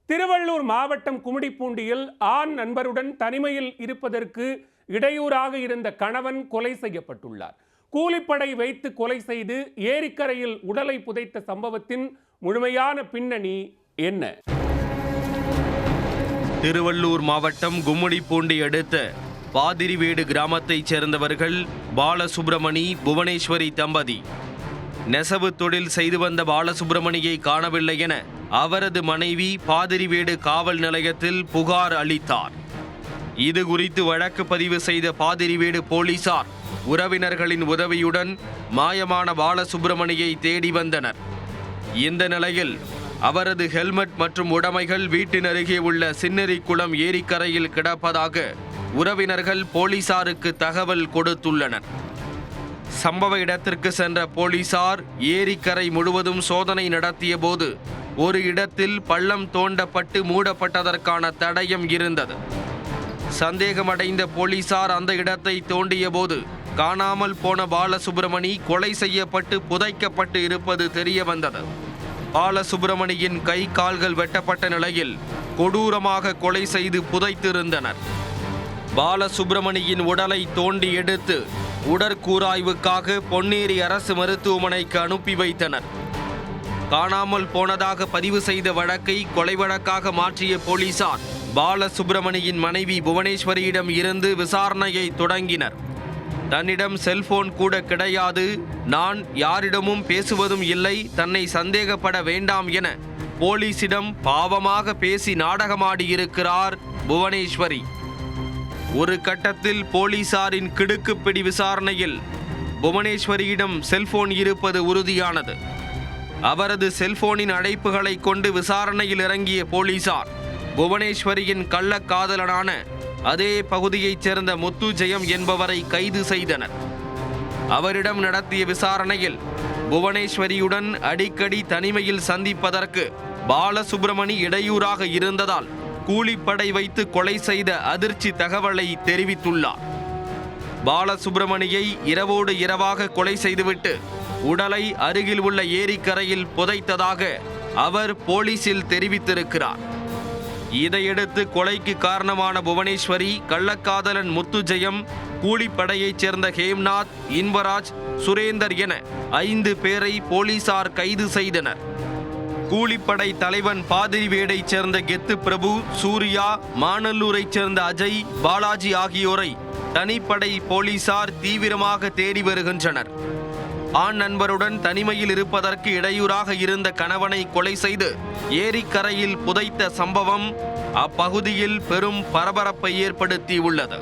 திருவள்ளூர் மாவட்டம் கும்மிடிப்பூண்டியில் ஆண் நண்பருடன் தனிமையில் இருப்பதற்கு இடையூறாக இருந்த கணவன் கொலை செய்யப்பட்டுள்ளார். கூலிப்படை வைத்து கொலை செய்து ஏரிக்கரையில் உடலை புதைத்த சம்பவத்தின் முழுமையான பின்னணி என்ன? திருவள்ளூர் மாவட்டம் கும்மிடிப்பூண்டி அடுத்த பாதிரிவேடு கிராமத்தைச் சேர்ந்தவர்கள் பாலசுப்ரமணி, புவனேஸ்வரி தம்பதி. நெசவு தொழில் செய்து வந்த பாலசுப்ரமணியை காணவில்லை என அவரது மனைவி பாதிரிவேடு காவல் நிலையத்தில் புகார் அளித்தார். இது குறித்து வழக்கு பதிவு செய்த பாதிரிவேடு போலீசார் உறவினர்களின் உதவியுடன் மாயமான பாலசுப்ரமணியை தேடி வந்தனர். இந்த நிலையில் அவரது ஹெல்மெட் மற்றும் உடைமைகள் வீட்டின் அருகே உள்ள சின்னரிக்குளம் ஏரிக்கரையில் கிடப்பதாக உறவினர்கள் போலீசாருக்கு தகவல் கொடுத்துள்ளனர். சம்பவ இடத்திற்கு சென்ற போலீசார் ஏரிக்கரை முழுவதும் சோதனை நடத்திய போது ஒரு இடத்தில் பள்ளம் தோண்டப்பட்டு மூடப்பட்டதற்கான தடயம் இருந்தது. சந்தேகமடைந்த போலீசார் அந்த இடத்தை தோண்டிய போது காணாமல் போன பாலசுப்ரமணி கொலை செய்யப்பட்டு புதைக்கப்பட்டு இருப்பது தெரிய வந்தது. பாலசுப்ரமணியின் கை கால்கள் வெட்டப்பட்ட நிலையில் கொடூரமாக கொலை செய்து புதைத்திருந்தனர். பாலசுப்ரமணியின் உடலை தோண்டி எடுத்து உடற்கூராய்வுக்காக பொன்னேரி அரசு மருத்துவமனைக்கு அனுப்பி வைத்தனர். காணாமல் போனதாக பதிவு செய்த வழக்கை கொலை வழக்காக மாற்றிய போலீசார் பாலசுப்ரமணியின் மனைவி புவனேஸ்வரியிடம் இருந்து விசாரணையை தொடங்கினர். தன்னிடம் செல்போன் கூட கிடையாது, நான் யாரிடமும் பேசுவதும் இல்லை, தன்னை சந்தேகப்பட வேண்டாம் என போலீசிடம் பாவமாக பேசி நாடகமாடியிருக்கிறார் புவனேஸ்வரி. ஒரு கட்டத்தில் போலீசாரின் கிடுக்குப்பிடி விசாரணையில் புவனேஸ்வரியிடம் செல்போன் இருப்பது உறுதியானது. அவரது செல்போனின் அழைப்புகளை கொண்டு விசாரணையில் இறங்கிய போலீசார் புவனேஸ்வரியின் கள்ளக்காதலனான அதே பகுதியைச் சேர்ந்த முத்து ஜெயம் என்பவரை கைது செய்தனர். அவரிடம் நடத்திய விசாரணையில் புவனேஸ்வரியுடன் அடிக்கடி தனிமையில் சந்திப்பதற்கு பாலசுப்ரமணி இடையூறாக இருந்ததால் கூலிப்படை வைத்து கொலை செய்த அதிர்ச்சி தகவலை தெரிவித்துள்ளார். பாலசுப்ரமணியை இரவோடு இரவாக கொலை செய்துவிட்டு உடலை அருகில் உள்ள ஏரிக்கரையில் புதைத்ததாக அவர் போலீசில் தெரிவித்திருக்கிறார். இதையடுத்து கொலைக்கு காரணமான புவனேஸ்வரி, கள்ளக்காதலன் முத்து ஜெயம், கூலிப்படையைச் சேர்ந்த ஹேம்நாத், இன்பராஜ், சுரேந்தர் என 5 பேரை போலீசார் கைது செய்தனர். கூலிப்படை தலைவன் பாதிரிவேடைச் சேர்ந்த கெத்து பிரபு, சூர்யா, மாநல்லூரைச் சேர்ந்த அஜய், பாலாஜி ஆகியோரை தனிப்படை போலீசார் தீவிரமாக தேடி வருகின்றனர். ஆண் நண்பருடன் தனிமையில் இருப்பதற்கு இடையூறாக இருந்த கணவனை கொலை செய்து ஏரிக்கரையில் புதைத்த சம்பவம் அப்பகுதியில் பெரும் பரபரப்பை ஏற்படுத்தியுள்ளது.